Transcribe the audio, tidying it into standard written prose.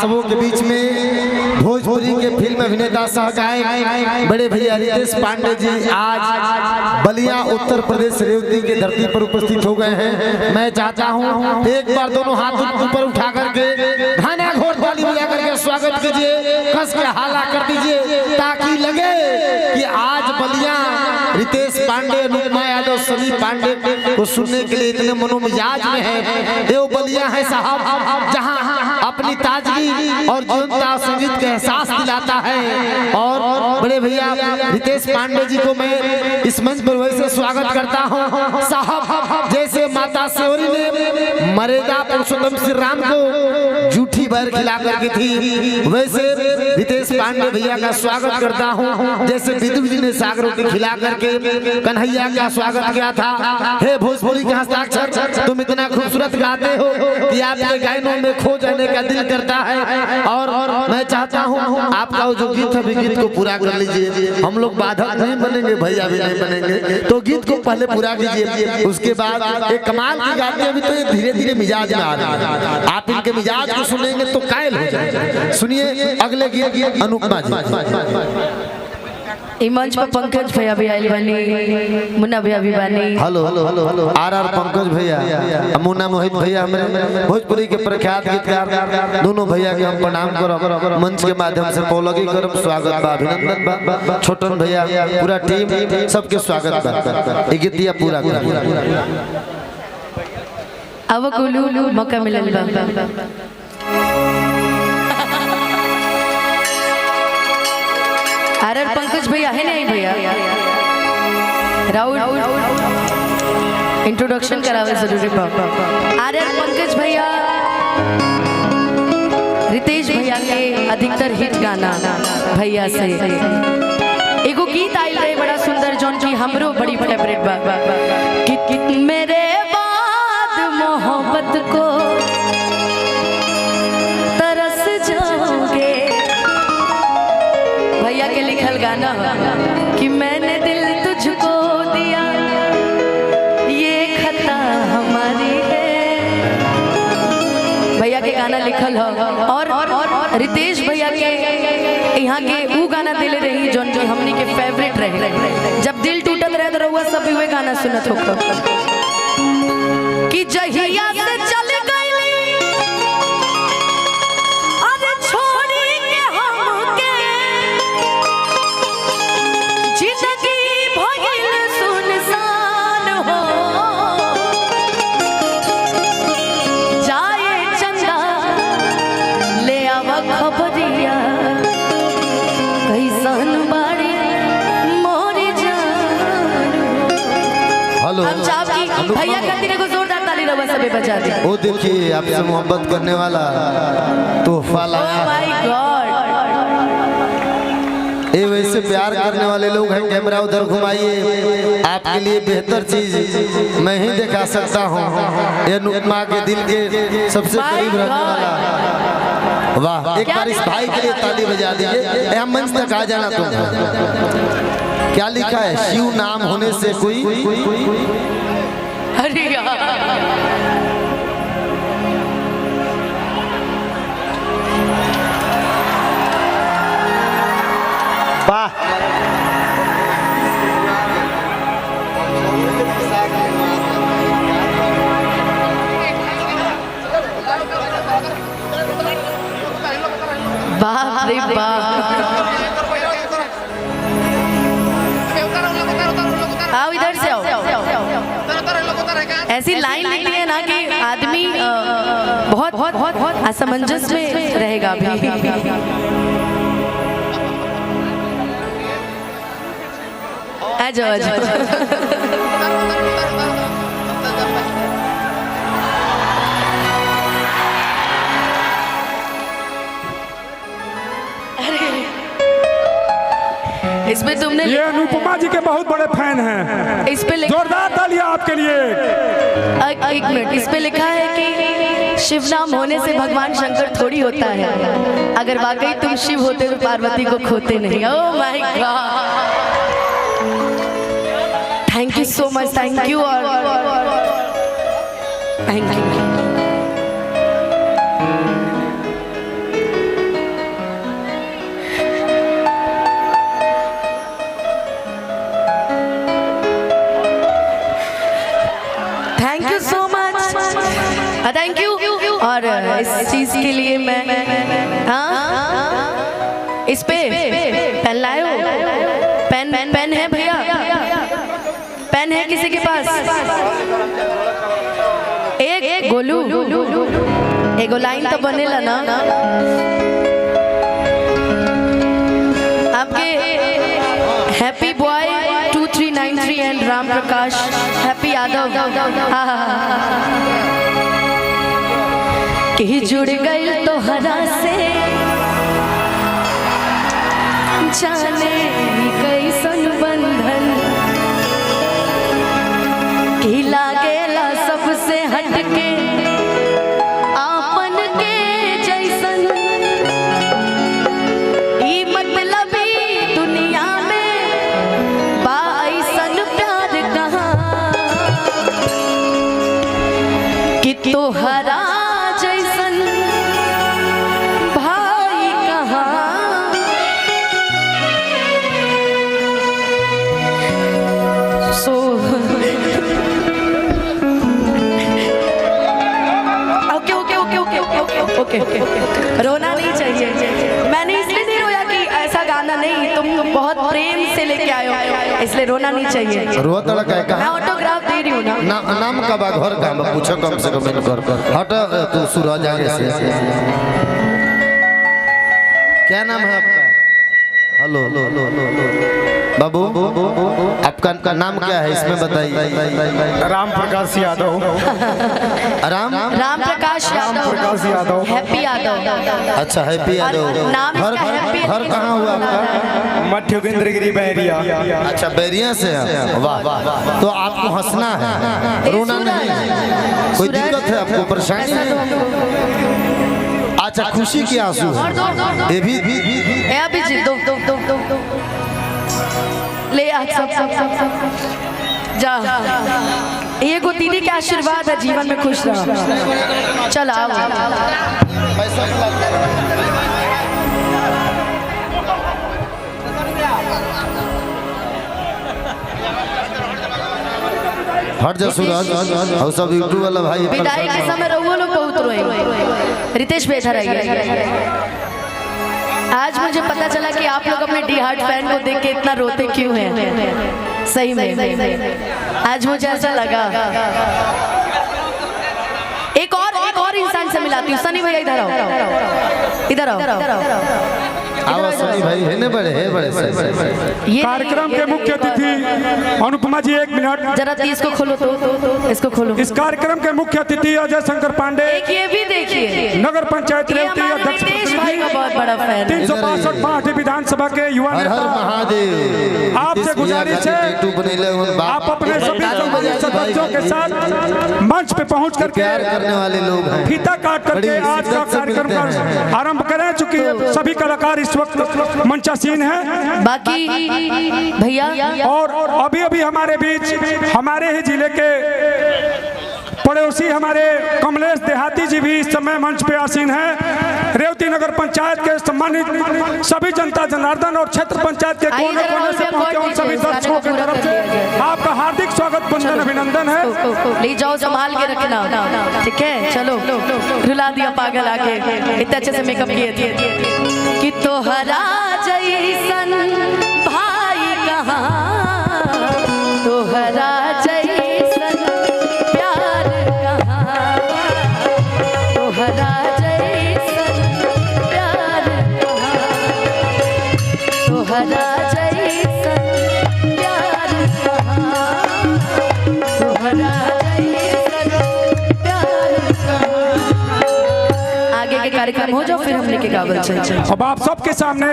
सबों के बीच में भोजपुरी के फिल्म अभिनेता सह गायक बड़े भैया रितेश पांडे जी आज बलिया उत्तर प्रदेश रेवती की धरती पर उपस्थित हो गए हैं। मैं चाहता हूं एक बार दोनों हाथ ऊपर उठा करके घना घोट ताली बजा करके स्वागत कीजिए, कस के हाला कर दीजिए ताकि लगे कि आज बलिया रितेश पांडे, अनुपमा यादव, सनी पांडे को सुनने के लिए इतने मनोमिजाज में है। देव बलिया है साहब जहां अपनी ताजगी और जीवंता संगीत का एहसास दिलाता है। और बड़े भैया रितेश पांडे जी को मैं इस मंच पर वैसे स्वागत करता हूं साहब जैसे माता सेवरी ने मर्यादा पुरुषोत्तम श्री राम को जूठी भर खिला करके थी, वैसे रितेश पांडे भैया का स्वागत करता हूं जैसे विदुर जी ने सागरों की खिला करके कन्हैया का स्वागत किया था। हे भोजपुरी के हस्ताक्षर, तुम इतना खूबसूरत गाते हो कि आपके गायनों में खो जाने का दिल करता है। और मैं चाहता हूं आपका जो गीत है गीत को पूरा कर लीजिए। हम लोग बाधक नहीं बनेंगे, भैया भी नहीं बनेंगे, तो गीत को पहले पूरा कीजिए, उसके बाद एक कमाल की गाते हैं। अभी तो ये धीरे धीरे मिजाज में आ रहा है, आप इनके मिजाज को सुनेंगे तो कायल हो जाएंगे। सुनिए अगले गीत अनुपमा जी। मंच पर पंकज भैया भी आए बानी, मुन्ना भैया भी बानी। हेलो आर पंकज भैया, मुन्ना मोहित भैया, हमारे भोजपुरी के प्रख्यात गीतकार दोनों भैया के हम प्रणाम करो मंच के माध्यम से पौलगी करम स्वागत बा, अभिनंदन बा। छोटन भैया पूरा टीम सबके स्वागत बा। ये गीतिया पूरा अब कोलू मौका मिलल बा। आर पंकज भैया है नहीं भैया, राहुल इंट्रोडक्शन करावे जरूरी बा। आर पंकज भैया रितेश भैया के अधिकतर हिट गाना भैया से एगो गीत आइल रहे बड़ा सुंदर जौन की हमरो बड़ी फेवरेट बा कि मेरे बाद मोहब्बत को तरस जाओगे। भैया के लिखल गाना कि मैंने दिल तुझको दिया, ये खता हमारी है। भैया के गाना लिखल हो और रितेश भैया के यहाँ के वो गाना दिले रही जो हमनी के फेवरेट रहे। जब दिल टूटत रहे तो रहुआ सब भी वे गाना सुनत हो कि जहिया से चल गई भैया खातिर को जोरदार ताली रवा सबे बजा दे। वो देखिए आपसे मोहब्बत करने वाला तोहफा लाया। ओह माय गॉड, ये वैसे प्यार करने वाले लोग हैं। कैमरा उधर घुमाइए, आपके लिए बेहतर चीज मैं ही दिखा सकता हूँ। ये अनुपमा के दिल के सबसे करीब रहने वाला। वाह, एक बार इस भाई के लिए ताली बजा दीजिए। हम मंच तक आ जाना तुम। क्या लिखा है? शिव नाम होने से कोई अरे वाह, बाप रे बाप। आओ इधर से आओ। ऐसी लाइन लिखी है ना कि आदमी बहुत असमंजस में रहेगा अभी। आ जाओ आ जाओ। इसमें तुमने ये अनुपमा जी के बहुत बड़े फैन हैं। इस पे जोरदार तालियां आपके लिए। एक मिनट, इस पे लिखा है कि शिव नाम होने से भगवान शंकर थोड़ी होता है, अगर वाकई तुम शिव होते तो पार्वती को खोते नहीं। Oh my God, thank you so much, thank you और थैंक यू। चीज के लिए मैं हाँ इस पे पेन लाए हो? पेन है भैया? पेन है किसी के पास? एक गोलू एगो लाइन तो बनेला ना आपके happy boy 2393 and Ram Prakash happy Yadav कि जुड़ गई तो हरा से जाने कैसन बंधन कि लागेला सबसे हटके आपन के जैसन ई मतलबी दुनिया में बाइसन प्यार कहाँ कि तोहरा जैसन भाई कहाँ सो ओके रोना नहीं चाहिए। मैंने इसलिए नहीं रोया कि ऐसा गाना नहीं, तुम बहुत प्रेम से लेके आए हो इसलिए रोना नहीं चाहिए। रोत लड़का है मैं कहाँ? ऑटोग्राफ दे रही हूँ ना। नाम का बा घर का पूछो कम से कम इनको। हट तू सूरज आगे से। क्या नाम है आपका? हेलो बाबू आपका नाम क्या है इसमें बताइए। राम प्रकाश यादव। राम प्रकाश यादव हैप्पी यादव। अच्छा हैप्पी यादव। नाम इसका हैप्पी। घर कहाँ हुआ आपका? मध्य योगेंद्रगिरी बहरिया। अच्छा बैरिया से है। वाह तो आपको हंसना है, रोना नहीं। कोई दिक्कत है आपको, परेशानी है? अच्छा खुशी की आंसू है ये भी अभी जी दो ले आ सब जा। ये गो दीदी के आशीर्वाद है, जीवन में खुश रहो। चल आओ। हट जा सूरज और सब यूट्यूब वाला भाई। विदाई के समय रहुओ लोग बहुत रोए। रितेश बेहतर है। आज मुझे पता चला कि आप लोग अपने डी हार्ट फैन को देख के इतना रोते क्यों हैं। सही में आज मुझे ऐसा लगा। एक और इंसान से मिलाती हूँ। सनी भैया इधर आओ, इधर आओ। सनी भाई है बड़े ये कार्यक्रम के मुख्य अतिथि अनुपमा जी 1 मिनट जरा इसको खोलो तो इसको खोलो। इस कार्यक्रम के मुख्य अतिथि अजय शंकर पांडे, एक ये भी देखिए नगर पंचायत रेवती अध्यक्ष रितेश भाई का बहुत बड़ा फैन। 362 पार्टी विधानसभा के युवा हर हर नेता। महादेव। आपसे गुजारिश है आप अपने सभी सम्मानित सदस्यों के साथ मंच पे पहुंच करके प्यार करने वाले लोग हैं। फीता काट करके आज का कार्यक्रम का आरंभ करें। चूंकि सभी कलाकार इस वक्त मंचासीन है। बाकी भैया और अभी हमारे बीच हमारे ही जिले के पड़ोसी हमारे कमलेश देहाती जी भी इस समय मंच पे आसीन हैं। रेवती नगर पंचायत के सम्मानित सभी जनता जनार्दन और क्षेत्र पंचायत के कोने कोने से पहुंचे उन सभी दर्शकों की तरफ से आपका हार्दिक स्वागत वंदन अभिनंदन है। ले जाओ संभाल के रखना, ठीक है? चलो रुला दिया पागल आके, इतने अच्छे से मेकअप किए थे कि तोहरा जैसन भाई कहाँ, तोहरा जैसन प्यार कहाँ, तोहरा जैसन प्यार कहाँ, तोहरा जैसन प्यार कहाँ, तोहरा जैसन प्यार कहाँ। आगे के कार्यक्रम हो जाओ फिर हम लेके गावल चल। अब आप सबके सामने